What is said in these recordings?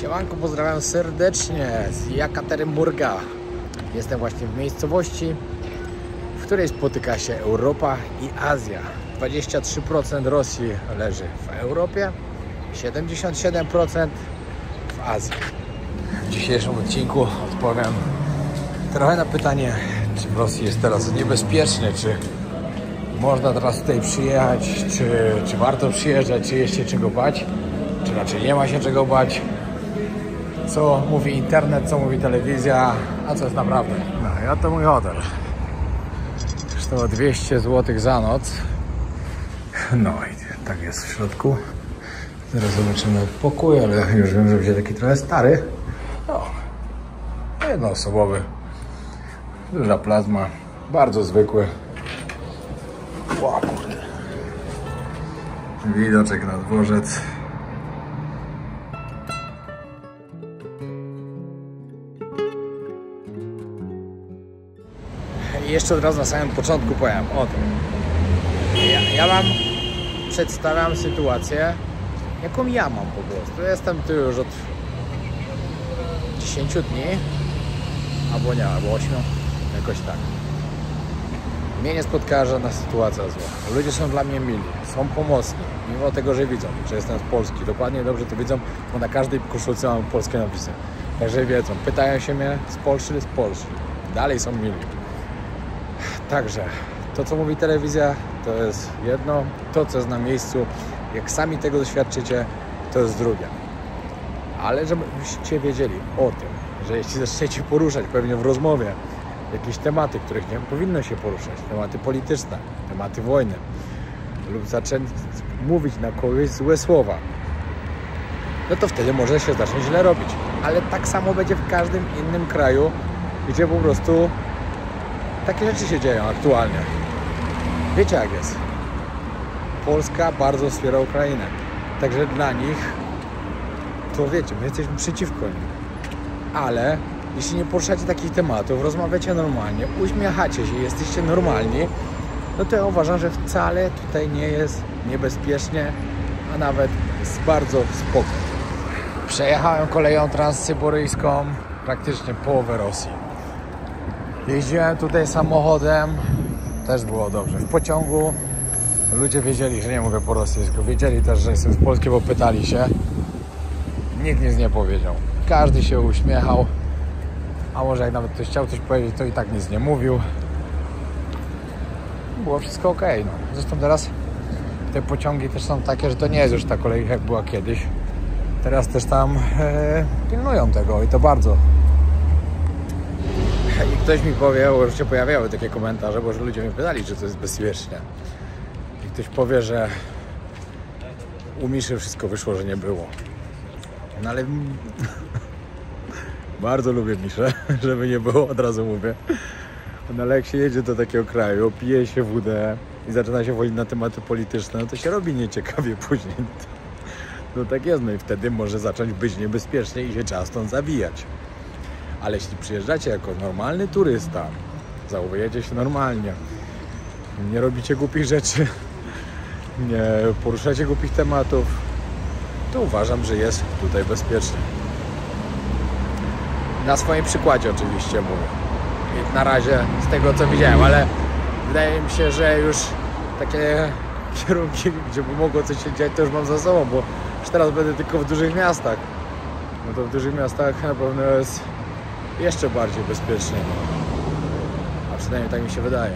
Siemanko, pozdrawiam serdecznie z Jekaterynburga. Jestem właśnie w miejscowości, w której spotyka się Europa i Azja. 23% Rosji leży w Europie, 77% w Azji. W dzisiejszym odcinku odpowiem trochę na pytanie, czy w Rosji jest teraz niebezpiecznie, czy można teraz tutaj przyjechać, czy warto przyjeżdżać, czy jest się czego bać, czy raczej nie ma się czego bać. Co mówi internet, co mówi telewizja, a co jest naprawdę. No i oto mój hotel. Kosztowało 200 zł za noc. No i tak jest w środku. Zaraz zobaczymy pokój, ale już wiem, że będzie taki trochę stary. No, jednoosobowy. Duża plazma, bardzo zwykły. Wow, kurde. Widoczek na dworzec. I jeszcze od razu na samym początku powiem o tym. Ja wam przedstawiam sytuację, jaką ja mam po prostu. Jestem tu już od 10 dni, albo nie, albo 8, jakoś tak. Mnie nie spotkała żadna sytuacja zła. Ludzie są dla mnie mili, są pomocni, mimo tego, że widzą, że jestem z Polski. Dokładnie dobrze to widzą, bo na każdej koszulce mam polskie napisy. Także wiedzą, pytają się mnie z Polski, z Polski. Dalej są mili. Także to, co mówi telewizja, to jest jedno, to, co jest na miejscu, jak sami tego doświadczycie, to jest drugie. Ale żebyście wiedzieli o tym, że jeśli zaczniecie poruszać pewnie w rozmowie jakieś tematy, których nie powinno się poruszać, tematy polityczne, tematy wojny, lub zacząć mówić na kogoś złe słowa, no to wtedy może się zacząć źle robić. Ale tak samo będzie w każdym innym kraju, gdzie po prostu takie rzeczy się dzieją aktualnie. Wiecie jak jest. Polska bardzo wspiera Ukrainę. Także dla nich, to wiecie, my jesteśmy przeciwko nim. Ale jeśli nie poruszacie takich tematów, rozmawiacie normalnie, uśmiechacie się, jesteście normalni, no to ja uważam, że wcale tutaj nie jest niebezpiecznie, a nawet jest bardzo spoko. Przejechałem koleją transsyberyjską praktycznie połowę Rosji. Jeździłem tutaj samochodem, też było dobrze. W pociągu ludzie wiedzieli, że nie mówię po rosyjsku. Wiedzieli też, że jestem z Polski, bo pytali się. Nikt nic nie powiedział. Każdy się uśmiechał. A może jak nawet ktoś chciał coś powiedzieć, to i tak nic nie mówił. Było wszystko ok. No. Zresztą teraz te pociągi też są takie, że to nie jest już ta kolej jak była kiedyś. Teraz też tam pilnują tego i to bardzo. I ktoś mi powie, bo już się pojawiały takie komentarze, bo że ludzie mnie pytali, czy to jest bezpiecznie. I ktoś powie, że u Miszy wszystko wyszło, że nie było. No ale bardzo lubię Miszę, żeby nie było, od razu mówię. No ale jak się jedzie do takiego kraju, pije się wódę i zaczyna się wolić na tematy polityczne, no to się robi nieciekawie później. No tak jest, no i wtedy może zacząć być niebezpiecznie i się trzeba stąd zawijać. Ale jeśli przyjeżdżacie jako normalny turysta, zachowujecie się normalnie, nie robicie głupich rzeczy, nie poruszacie głupich tematów, to uważam, że jest tutaj bezpiecznie. Na swoim przykładzie oczywiście mówię. I na razie z tego co widziałem, ale wydaje mi się, że już takie kierunki, gdzie by mogło coś się dziać, to już mam za sobą, bo już teraz będę tylko w dużych miastach. No to w dużych miastach na pewno jest jeszcze bardziej bezpiecznie, a przynajmniej tak mi się wydaje.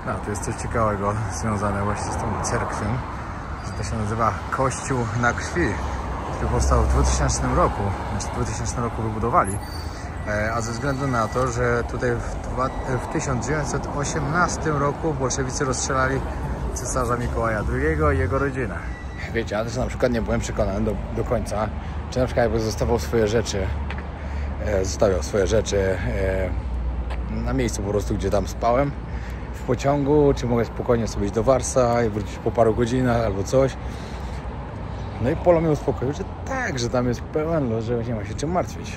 No, tu jest coś ciekawego związane właśnie z tą cerkwią, że to się nazywa Kościół na krwi, który powstał w 2000 roku, znaczy w 2000 roku wybudowali. A ze względu na to, że tutaj w 1918 roku bolszewicy rozstrzelali cesarza Mikołaja II i jego rodzinę. Wiecie, ja też na przykład nie byłem przekonany do końca, czy na przykład jakby zostawiał swoje rzeczy na miejscu po prostu, gdzie tam spałem, w pociągu, czy mogę spokojnie sobie iść do Warsa i wrócić po paru godzinach albo coś. No i Polo mnie uspokoił, że tak, że tam jest pełen los, że nie ma się czym martwić.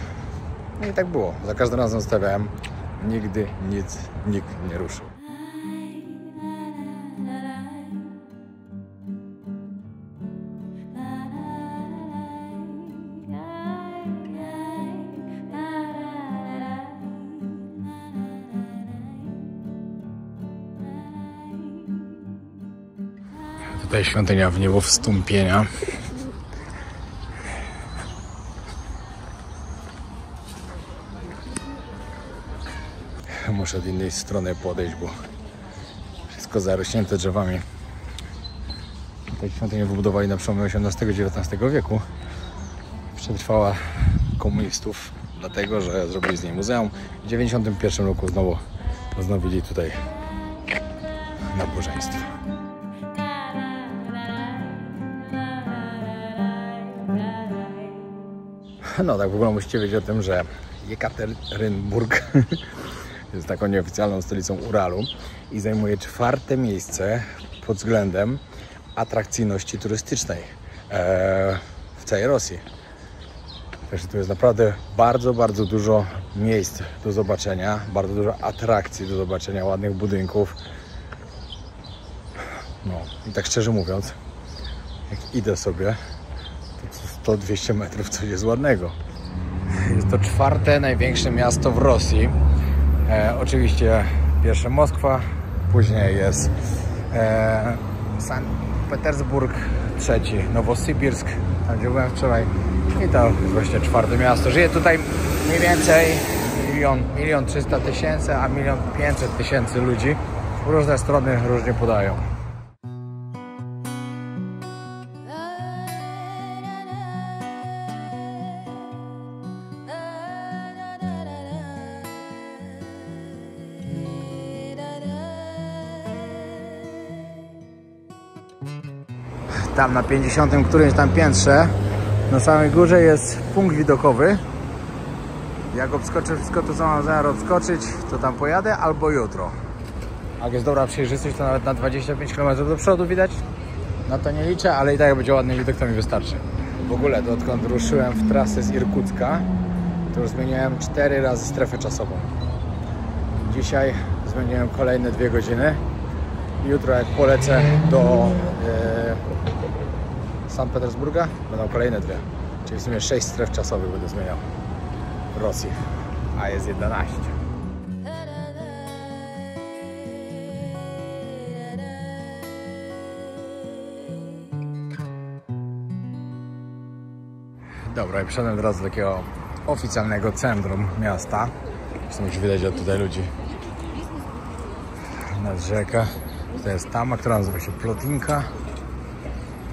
No i tak było. Za każdym razem stawiałem. Nigdy nic, nikt nie ruszył. Tutaj świątynia w niebo wstąpienia. Muszę od innej strony podejść, bo wszystko zarośnięte drzewami. Tę świątynię wybudowali na przełomie XVIII-XIX wieku. Przetrwała komunistów, dlatego że zrobili z niej muzeum. W 1991 roku znowu wznowili tutaj nabożeństwo. No tak, w ogóle musicie wiedzieć o tym, że Jekaterynburg jest taką nieoficjalną stolicą Uralu i zajmuje 4. miejsce pod względem atrakcyjności turystycznej w całej Rosji. Także tu jest naprawdę bardzo, bardzo dużo miejsc do zobaczenia, bardzo dużo atrakcji do zobaczenia, ładnych budynków. No i tak szczerze mówiąc, jak idę sobie, to 100-200 metrów coś jest ładnego. Jest to 4. największe miasto w Rosji. Oczywiście pierwsze Moskwa, później jest Sankt Petersburg, 3. Nowosybirsk, tam gdzie byłem wczoraj. I to jest właśnie 4. miasto. Żyje tutaj mniej więcej 1 300 000, a 1 500 000 ludzi. Różne strony różnie podają. Tam na 50 którymś tam piętrze na samej górze jest punkt widokowy. Jak obskoczę wszystko to, co mam zamiar obskoczyć, to tam pojadę albo jutro. Jak jest dobra przejrzystość, to nawet na 25 km do przodu widać. Na to nie liczę, ale i tak jak będzie ładny widok, to mi wystarczy. W ogóle to odkąd ruszyłem w trasę z Irkucka, to już zmieniłem 4 razy strefę czasową. Dzisiaj zmieniłem kolejne 2 godziny. Jutro jak polecę do Sankt Petersburga, będą kolejne 2. Czyli w sumie 6 stref czasowych będę zmieniał w Rosji, a jest 11. Dobra, i przyszedłem teraz do takiego oficjalnego centrum miasta. Zresztą już widać od tutaj ludzi. Nad rzekę. To jest tama, która nazywa się Plotinka.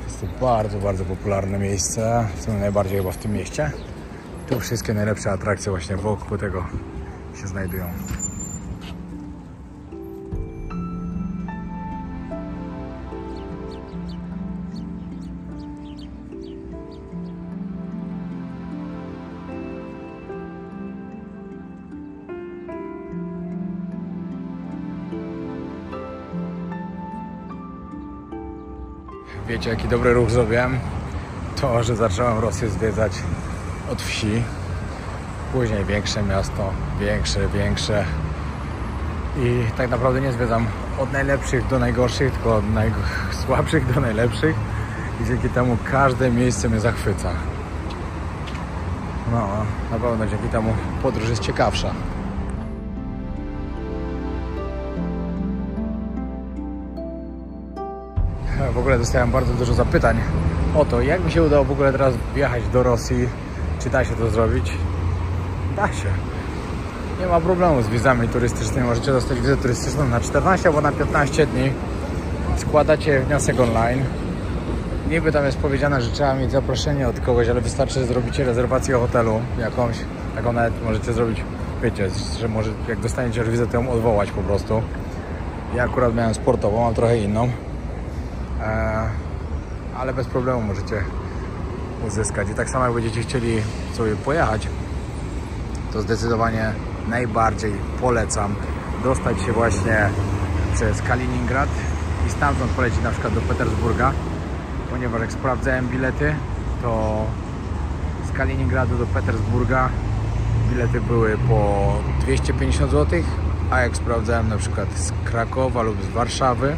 Jest to bardzo, bardzo popularne miejsce. W sumie najbardziej chyba w tym mieście. Tu wszystkie najlepsze atrakcje właśnie wokół tego się znajdują. Wiecie, jaki dobry ruch zrobiłem? To, że zacząłem Rosję zwiedzać od wsi. Później większe miasto, większe. I tak naprawdę nie zwiedzam od najlepszych do najgorszych, tylko od najsłabszych do najlepszych. I dzięki temu każde miejsce mnie zachwyca. No, na pewno dzięki temu podróż jest ciekawsza. W ogóle dostałem bardzo dużo zapytań o to, jak mi się udało w ogóle teraz wjechać do Rosji. Czy da się to zrobić? Da się. Nie ma problemu z wizami turystycznymi. Możecie dostać wizę turystyczną na 14 albo na 15 dni. Składacie wniosek online. Niby tam jest powiedziane, że trzeba mieć zaproszenie od kogoś, ale wystarczy, że zrobicie rezerwację hotelu jakąś. Taką nawet możecie zrobić, wiecie, że może jak dostaniecie już wizę, to ją odwołać po prostu. Ja akurat miałem sportową, mam trochę inną. Ale bez problemu możecie uzyskać. I tak samo jak będziecie chcieli sobie pojechać, to zdecydowanie najbardziej polecam dostać się właśnie przez Kaliningrad i stamtąd polecieć na przykład do Petersburga, ponieważ jak sprawdzałem bilety, to z Kaliningradu do Petersburga bilety były po 250 zł, a jak sprawdzałem na przykład z Krakowa lub z Warszawy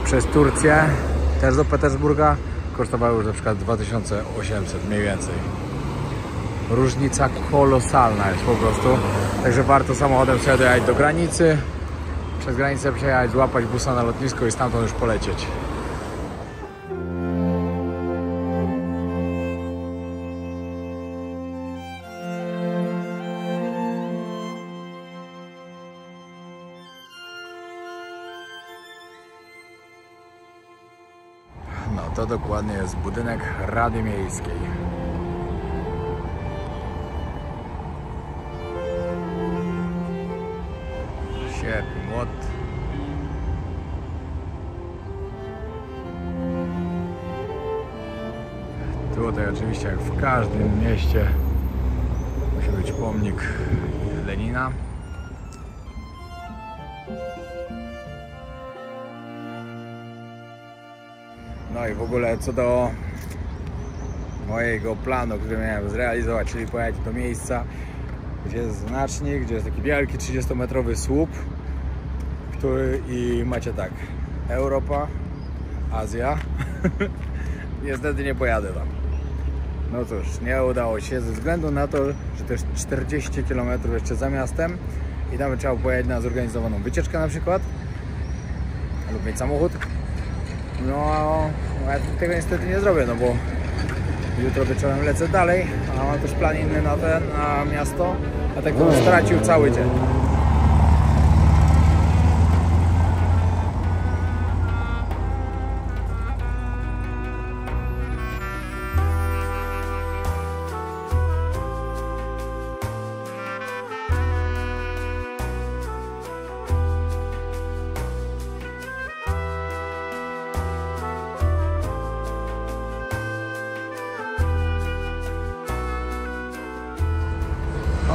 przez Turcję, też do Petersburga, kosztowały już na przykład 2800 mniej więcej. Różnica kolosalna jest po prostu, także warto samochodem sobie dojechać do granicy, przez granicę przejechać, złapać busa na lotnisko i stamtąd już polecieć. No to dokładnie jest budynek Rady Miejskiej. Świetny młot. Tutaj oczywiście jak w każdym mieście musi być pomnik Lenina. No i w ogóle co do mojego planu, który miałem zrealizować, czyli pojechać do miejsca, gdzie jest znacznik, gdzie jest taki wielki 30-metrowy słup, który i macie tak, Europa, Azja. Niestety nie pojadę tam. No cóż, nie udało się ze względu na to, że to jest 40 km jeszcze za miastem i tam trzeba pojechać na zorganizowaną wycieczkę na przykład lub mieć samochód. No ja tego niestety nie zrobię, no bo jutro wieczorem lecę dalej, a mam też plan inny na miasto, a tak to bym stracił cały dzień.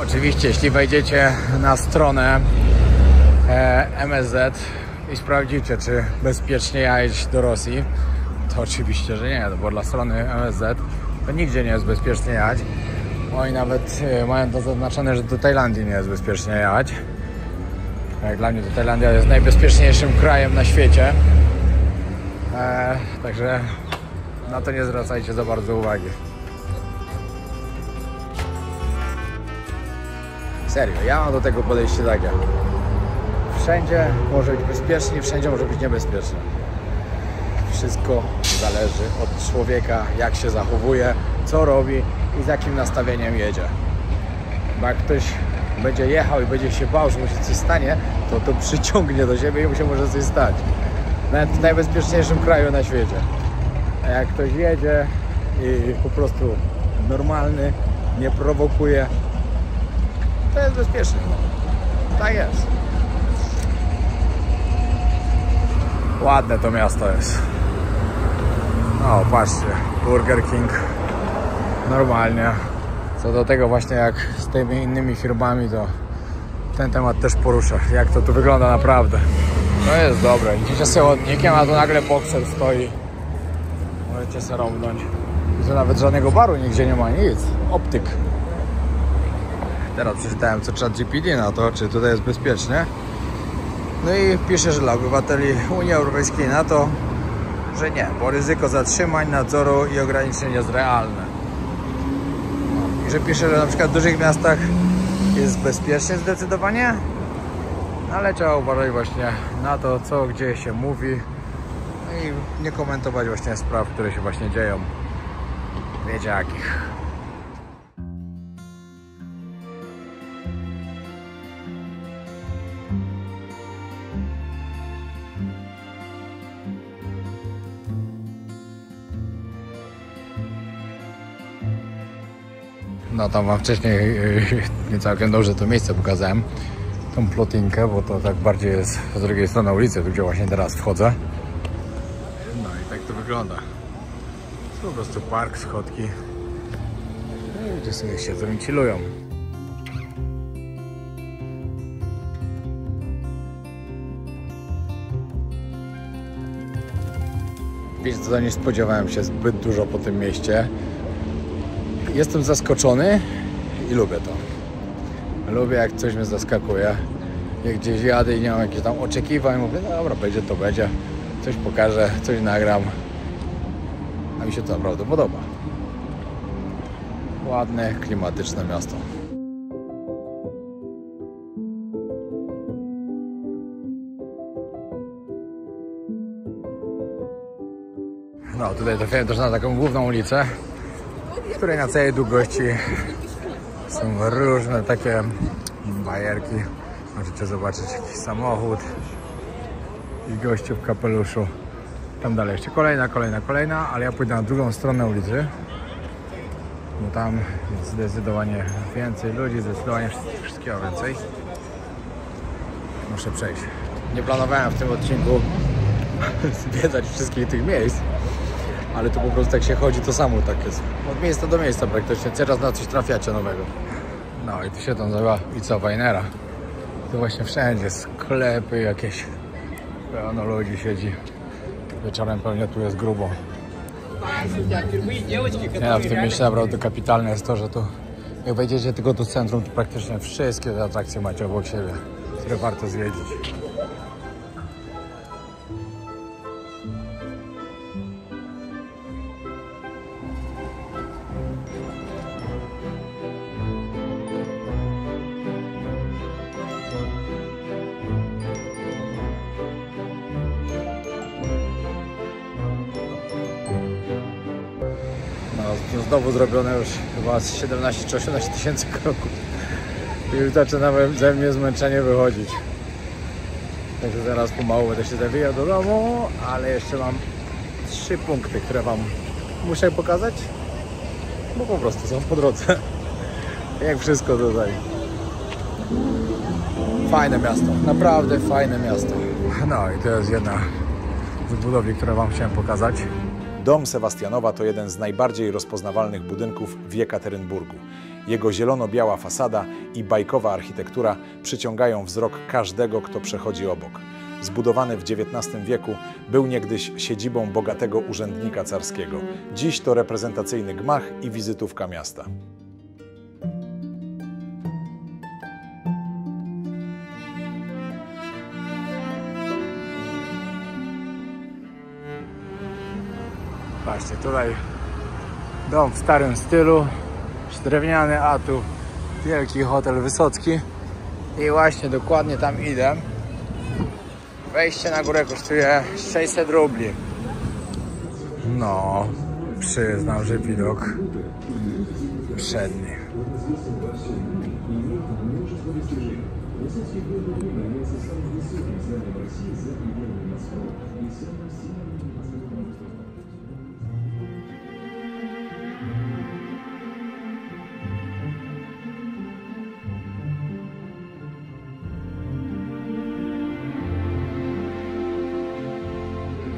Oczywiście, jeśli wejdziecie na stronę MSZ i sprawdzicie, czy bezpiecznie jechać do Rosji, to oczywiście, że nie, bo dla strony MSZ to nigdzie nie jest bezpiecznie jechać. Oni nawet mają to zaznaczone, że do Tajlandii nie jest bezpiecznie jechać. Jak dla mnie to Tajlandia jest najbezpieczniejszym krajem na świecie. Także na to nie zwracajcie za bardzo uwagi. Serio, ja mam do tego podejście takie. Wszędzie może być bezpiecznie, wszędzie może być niebezpiecznie. Wszystko zależy od człowieka, jak się zachowuje, co robi i z jakim nastawieniem jedzie. Bo jak ktoś będzie jechał i będzie się bał, że mu się coś stanie, to przyciągnie do siebie i mu się może coś stać. Nawet w najbezpieczniejszym kraju na świecie. A jak ktoś jedzie i po prostu normalny, nie prowokuje, to jest bezpieczne. Tak jest. Ładne to miasto jest. O, patrzcie, Burger King. Normalnie. Co do tego właśnie jak z tymi innymi firmami, to ten temat też poruszę. Jak to tu wygląda naprawdę. To jest dobre. Idziecie sobie ładnikiem, a tu nagle bokser stoi. Możecie sobie rąbnąć. I tu nawet żadnego baru nigdzie nie ma, nic. Optyk. Teraz przeczytałem co ChatGPT na to, czy tutaj jest bezpiecznie. No i pisze, że dla obywateli Unii Europejskiej na to, że nie, bo ryzyko zatrzymań, nadzoru i ograniczeń jest realne. I że pisze, że na przykład w dużych miastach jest bezpiecznie zdecydowanie, ale trzeba uważać właśnie na to, co gdzie się mówi, no i nie komentować właśnie spraw, które się właśnie dzieją. Wiecie jakich. No tam wam wcześniej nie całkiem dobrze to miejsce pokazałem, tą plotinkę, bo to tak bardziej jest z drugiej strony ulicy, tu gdzie właśnie teraz wchodzę. No i tak to wygląda. To po prostu park, schodki. No i ludzie sobie siedzą i chillują. Wiecie co, nie spodziewałem się zbyt dużo po tym mieście. Jestem zaskoczony i lubię to. Lubię, jak coś mnie zaskakuje. Jak gdzieś jadę i nie mam jakichś tam oczekiwań, mówię, no dobra, będzie to będzie. Coś pokażę, coś nagram. A mi się to naprawdę podoba. Ładne, klimatyczne miasto. No, tutaj trafiłem też na taką główną ulicę, w której na całej długości są różne takie bajerki. Możecie zobaczyć jakiś samochód i gościu w kapeluszu. Tam dalej jeszcze kolejna, ale ja pójdę na drugą stronę ulicy, bo tam jest zdecydowanie więcej ludzi, zdecydowanie wszystkiego więcej. Muszę przejść. Nie planowałem w tym odcinku zwiedzać wszystkich tych miejsc, ale tu po prostu jak się chodzi, to samo tak jest. Od miejsca do miejsca praktycznie, cały na coś trafiacie nowego. No i tu się to nazywa ulica Weinera. Tu właśnie wszędzie sklepy jakieś, pełno ludzi siedzi. Wieczorem pewnie tu jest grubo. Ja w tym mieście naprawdę kapitalne jest to, że tu jak wejdziecie tylko do centrum, to praktycznie wszystkie atrakcje macie obok siebie, które warto zwiedzić. Znowu zrobione już chyba z 17 czy 18 tysięcy kroków. I już zaczyna ze mnie zmęczenie wychodzić. Także zaraz pomału będę się zawijał do domu, ale jeszcze mam 3 punkty, które wam muszę pokazać, bo po prostu są po drodze. Jak wszystko tutaj. Fajne miasto, naprawdę fajne miasto. No i to jest jedna z budowli, które wam chciałem pokazać. Dom Sebastianowa to jeden z najbardziej rozpoznawalnych budynków w Jekaterynburgu. Jego zielono-biała fasada i bajkowa architektura przyciągają wzrok każdego, kto przechodzi obok. Zbudowany w XIX wieku, był niegdyś siedzibą bogatego urzędnika carskiego. Dziś to reprezentacyjny gmach i wizytówka miasta. Patrzcie, tutaj dom w starym stylu, drewniany, a tu wielki hotel Wysocki i właśnie dokładnie tam idę. Wejście na górę kosztuje 600 rubli. No, przyznam, że widok przedni.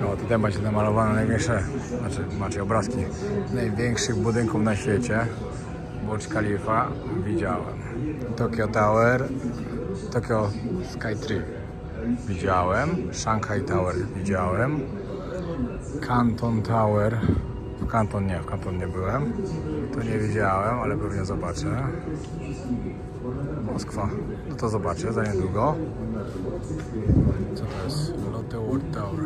No, tutaj macie namalowane największe, macie obrazki największych budynków na świecie. Burj Khalifa widziałem. Tokyo Tower, Tokyo Sky Tree widziałem. Shanghai Tower widziałem. Canton Tower. W Canton nie byłem. To nie widziałem, ale pewnie zobaczę. Moskwa. No to zobaczę za niedługo. Co to jest? Lotte World Tower.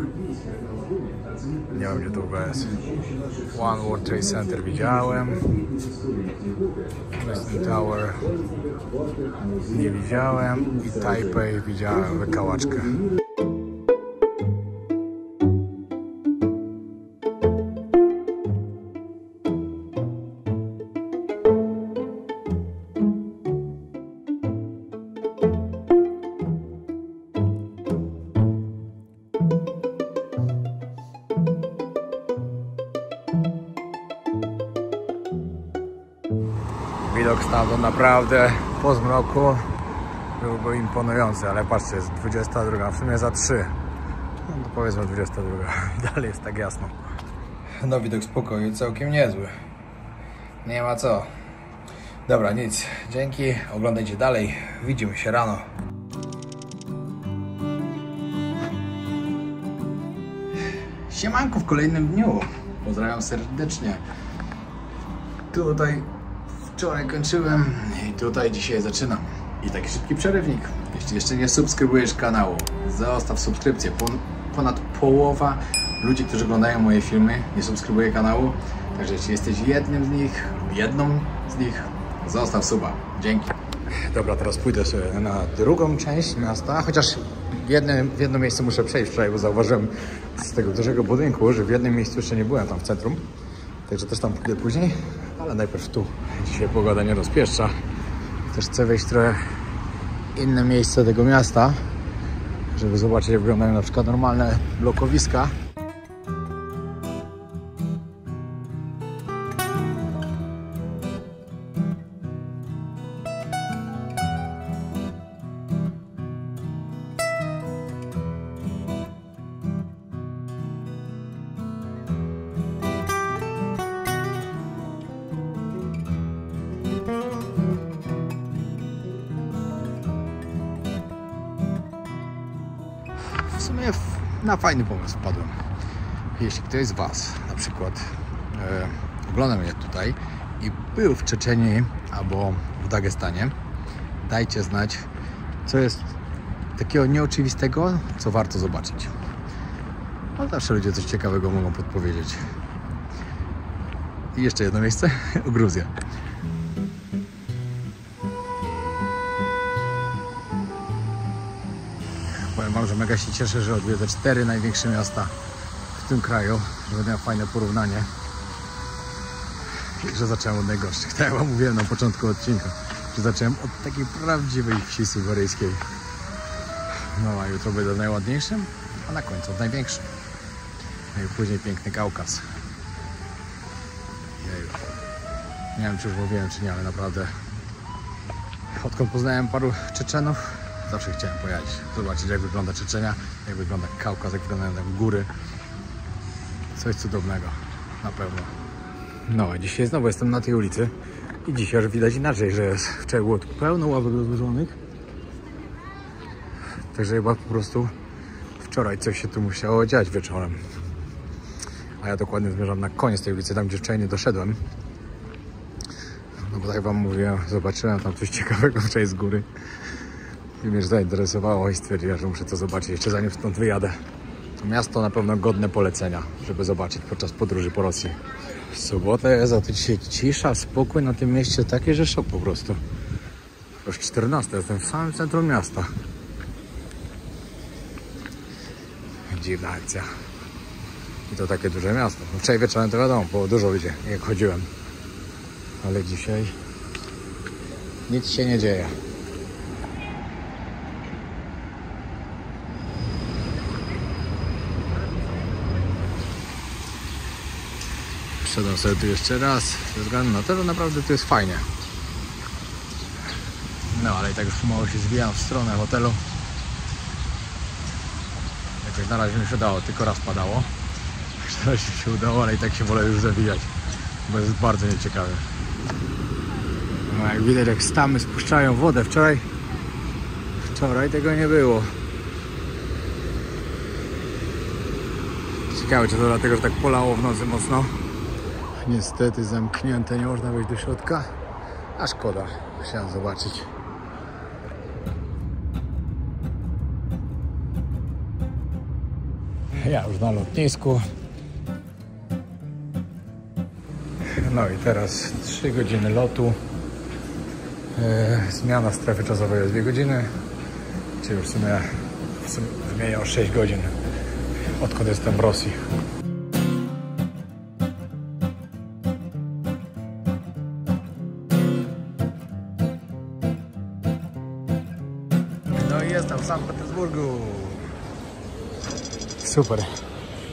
Nie wiem, gdzie to w ogóle jest. One World Trade Center widziałem. Western Tower nie widziałem. I Taipei widziałem wykałaczkę. Widok stamtąd naprawdę po zmroku byłby imponujący, ale patrzcie, jest 22, w sumie za 3. No to powiedzmy 22, dalej jest tak jasno. No widok spokoju całkiem niezły. Nie ma co. Dobra, nic. Dzięki, oglądajcie dalej. Widzimy się rano. Siemanko w kolejnym dniu. Pozdrawiam serdecznie. Tutaj wczoraj kończyłem i tutaj dzisiaj zaczynam. I taki szybki przerywnik. Jeśli jeszcze nie subskrybujesz kanału, zostaw subskrypcję. Ponad połowa ludzi, którzy oglądają moje filmy, nie subskrybuje kanału. Także jeśli jesteś jednym z nich lub jedną z nich, zostaw suba. Dzięki. Dobra, teraz pójdę sobie na drugą część miasta, chociaż w jedno miejsce muszę przejść wczoraj, bo zauważyłem z tego dużego budynku, że w jednym miejscu jeszcze nie byłem, tam w centrum. Także też tam pójdę później, ale najpierw tu. Dzisiaj pogoda nie rozpieszcza. Też chcę wejść w trochę inne miejsce tego miasta, żeby zobaczyć, jak wyglądają na przykład normalne blokowiska. W sumie na fajny pomysł wpadłem. Jeśli ktoś z Was na przykład ogląda mnie tutaj i był w Czeczenii albo w Dagestanie, dajcie znać, co jest takiego nieoczywistego, co warto zobaczyć. No zawsze ludzie coś ciekawego mogą podpowiedzieć. I jeszcze jedno miejsce, Gruzja. Powiem Wam, że mega się cieszę, że odwiedzę 4 największe miasta w tym kraju, że będę miał fajne porównanie. I że zacząłem od najgorszych. Tak jak Wam mówiłem na początku odcinka, że zacząłem od takiej prawdziwej wsi syberyjskiej. No a jutro będę najładniejszym, a na końcu od największym. No i później piękny Kaukaz. Jeju. Nie wiem, czy już mówiłem, czy nie, ale naprawdę odkąd poznałem paru Czeczenów, zawsze chciałem pojechać, zobaczyć, jak wygląda Czeczenia, jak wygląda Kaukaz, jak wyglądają tam góry. Coś cudownego, na pewno. No, dzisiaj znowu jestem na tej ulicy i dzisiaj już widać inaczej, że jest. Wczoraj było tu pełno ławek rozłożonych. Także chyba po prostu wczoraj coś się tu musiało dziać wieczorem. A ja dokładnie zmierzam na koniec tej ulicy, tam gdzie wczoraj nie doszedłem. No bo tak Wam mówiłem, zobaczyłem tam coś ciekawego wczoraj z góry. I mnie zainteresowało i stwierdziłem, że muszę to zobaczyć jeszcze zanim stąd wyjadę. To miasto na pewno godne polecenia, żeby zobaczyć podczas podróży po Rosji. W sobotę jest, a to dzisiaj cisza, spokój na tym mieście taki, że szok po prostu. Już 14, jestem w samym centrum miasta. Dziwna akcja. I to takie duże miasto. No wczoraj wieczorem to wiadomo, było dużo ludzi, jak chodziłem. Ale dzisiaj nic się nie dzieje. Wszedłem sobie tu jeszcze raz, ze względu na to, że naprawdę tu jest fajnie. No ale i tak już mało się zwijam w stronę hotelu. Jakoś na razie mi się udało, tylko raz padało. Na razie się udało, ale i tak się wolę już zawijać, bo jest bardzo nieciekawe. No jak widać, jak stamy spuszczają wodę. Wczoraj tego nie było. Ciekawe, czy to dlatego, że tak polało w nocy mocno. Niestety zamknięte, nie można wejść do środka. A szkoda, chciałem zobaczyć. Ja już na lotnisku. No i teraz 3 godziny lotu. Zmiana strefy czasowej jest 2 godziny. Czyli już w sumie zmienia o 6 godzin, odkąd jestem w Rosji. No i jestem w Sankt Petersburgu. Super.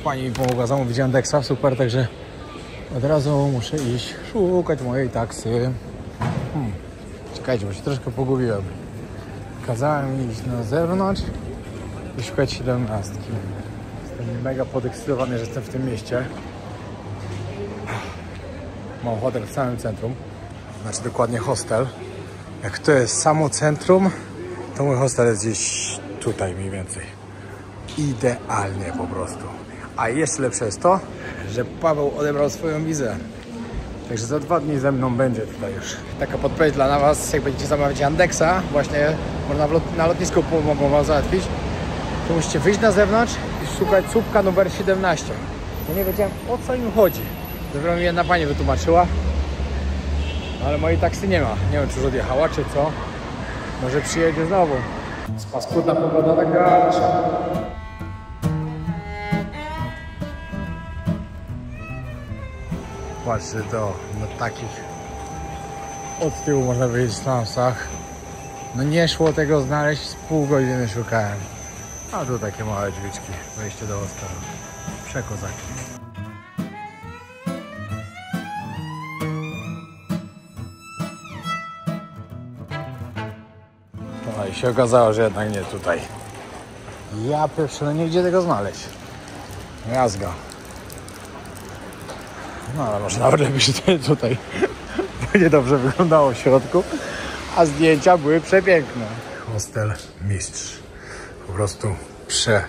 Pani mi pomogła zamówić Yandexa, super, także od razu muszę iść szukać mojej taksy. Czekajcie, bo się troszkę pogubiłem. Kazałem iść na zewnątrz i szukać 17. Jestem mega podekscytowany, że jestem w tym mieście. Mam hotel w samym centrum, znaczy dokładnie hostel. Jak to jest samo centrum, to mój hostel jest gdzieś tutaj mniej więcej. Idealnie po prostu. A jeszcze lepsze jest to, że Paweł odebrał swoją wizę. Także za 2 dni ze mną będzie tutaj już. Taka podpowiedź dla was, jak będziecie zamawiać Yandexa, właśnie można na lotnisku mogą wam załatwić, to musicie wyjść na zewnątrz i szukać słupka numer 17. Ja nie wiedziałem, o co im chodzi. Dopiero mi jedna pani wytłumaczyła, ale mojej taksy nie ma. Nie wiem, czy już odjechała, czy co. Może przyjedzie znowu. Paskudna pogoda taka. Patrzcie to, na takich od tyłu można wyjść w lansach. No nie szło tego znaleźć, z pół godziny szukałem. A tu takie małe drzwiczki, wejście do hostelu. Przekozaki. No i się okazało, że jednak nie tutaj. Ja pierwszy, no nie gdzie tego znaleźć. Jazga. No ale może nawet lepiej się tutaj, bo niedobrze wyglądało w środku, a zdjęcia były przepiękne. Hostel Mistrz. Po prostu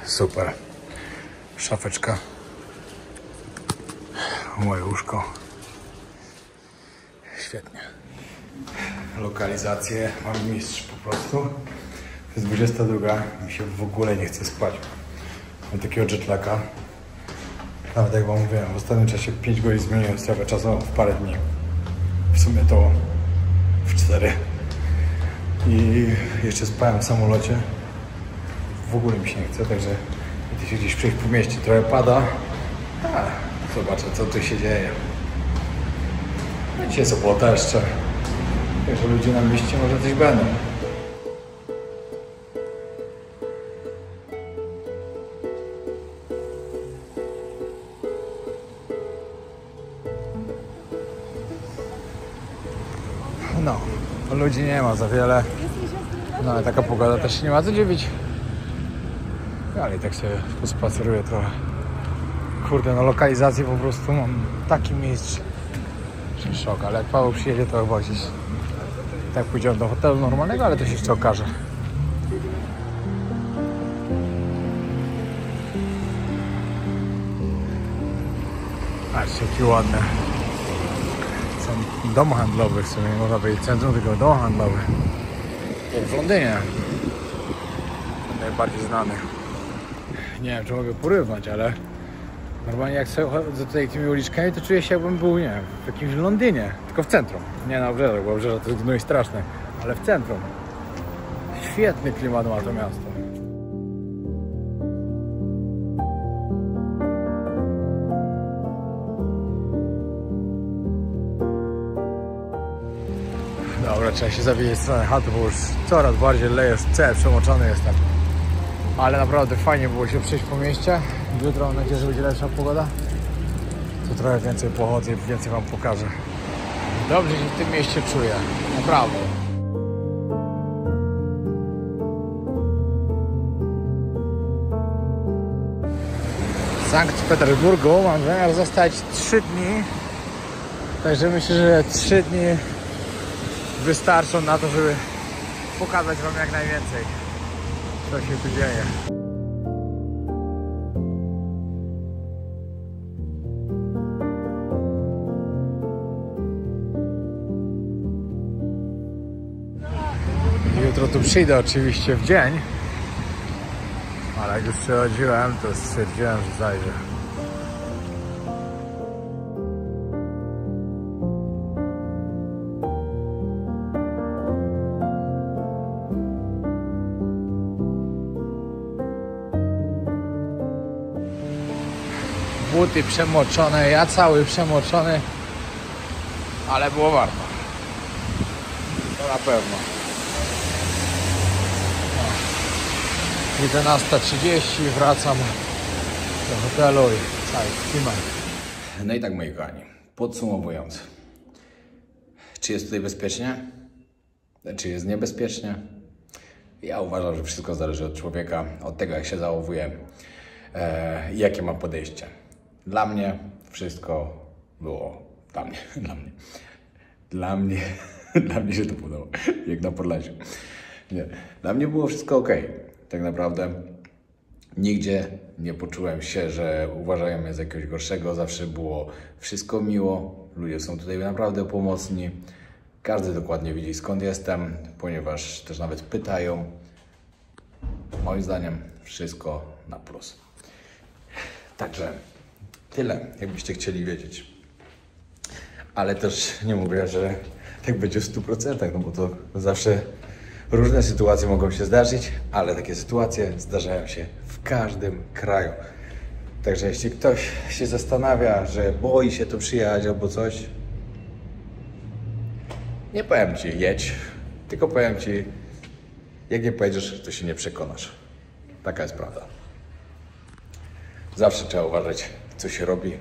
super. Szafeczka. Moje łóżko. Świetnie. Lokalizację mam Mistrz po prostu. To jest 22. Mi się w ogóle nie chce spać. Mam takiego jetlaka. Nawet jak wam mówiłem, w ostatnim czasie 5 godzin zmieniłem strefę czasową w parę dni. W sumie to w 4. I jeszcze spałem w samolocie. W ogóle mi się nie chce, także idę się gdzieś przejść po mieście. Trochę pada. Zobaczę, co tu się dzieje. No, dzisiaj sobota jeszcze. Także ludzie na mieście może coś będą. No, ludzi nie ma za wiele, no ale taka pogoda też się nie ma co dziwić. Ale i tak się pospaceruję trochę. Kurde, no lokalizację po prostu mam taki Mistrz, że szok, ale jak Paweł przyjedzie, to chyba gdzieś tak pójdziemy do hotelu normalnego, ale to się jeszcze okaże. Patrzcie, jaki ładny. Dom handlowy w sumie, nie można powiedzieć centrum, tylko dom handlowy. W Londynie. Najbardziej znany. Nie wiem, czy mogę porównać, ale normalnie jak sobie chodzę tutaj tymi uliczkami, to czuję się, jakbym był, nie wiem, w jakimś Londynie, tylko w centrum. Nie na obrzeżach, bo obrzeża to jest no i straszne, ale w centrum. Świetny klimat ma to miasto. Dobra, trzeba się zawiedzieć w stronę chaty, bo już coraz bardziej leje, cały przemoczony jestem. Ale naprawdę fajnie było się przejść po mieście. Jutro mam nadzieję, że będzie lepsza pogoda. To trochę więcej pochodzę i więcej wam pokażę. Dobrze się w tym mieście czuję, naprawdę. W Sankt Petersburgu mam zamiar zostać 3 dni. Także myślę, że 3 dni wystarczą na to, żeby pokazać wam jak najwięcej, co się tu dzieje. Jutro tu przyjdę oczywiście w dzień, ale jak już przechodziłem, to stwierdziłem, że zajrzę. Buty przemoczone, ja cały przemoczony, ale było warto. To na pewno. 11:30 wracam do hotelu i cały klimat. No i tak, moi kochani, podsumowując. Czy jest tutaj bezpiecznie? Czy jest niebezpiecznie? Ja uważam, że wszystko zależy od człowieka, od tego, jak się zachowuje i jakie ma podejście. Dla mnie wszystko było, dla mnie się to podobało, jak na Podlasiu. Nie, dla mnie było wszystko ok, tak naprawdę. Nigdzie nie poczułem się, że uważają mnie za jakiegoś gorszego. Zawsze było wszystko miło. Ludzie są tutaj naprawdę pomocni. Każdy dokładnie widzi, skąd jestem, ponieważ też nawet pytają. Moim zdaniem wszystko na plus. Także tyle, jakbyście chcieli wiedzieć. Ale też nie mówię, że tak będzie w 100%, no bo to zawsze różne sytuacje mogą się zdarzyć, ale takie sytuacje zdarzają się w każdym kraju. Także jeśli ktoś się zastanawia, że boi się tu przyjechać albo coś, nie powiem Ci jedź, tylko powiem Ci, jak nie pojedziesz, to się nie przekonasz. Taka jest prawda. Zawsze trzeba uważać, co się robi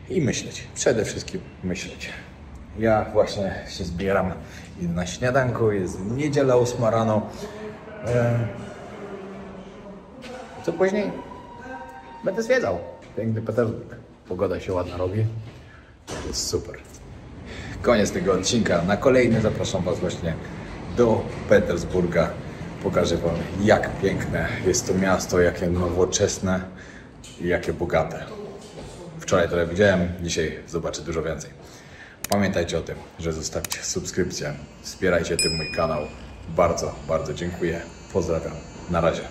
i myśleć. Przede wszystkim myśleć. Ja właśnie się zbieram na śniadanku, jest niedziela 8 rano. Co później? Będę zwiedzał. Piękny Petersburg. Pogoda się ładna robi. Jest super. Koniec tego odcinka. Na kolejny zapraszam Was właśnie do Petersburga. Pokażę Wam, jak piękne jest to miasto, jakie nowoczesne i jakie bogate. Wczoraj tyle widziałem, dzisiaj zobaczę dużo więcej. Pamiętajcie o tym, że zostawcie subskrypcję, wspierajcie ten mój kanał. Bardzo, bardzo dziękuję. Pozdrawiam. Na razie.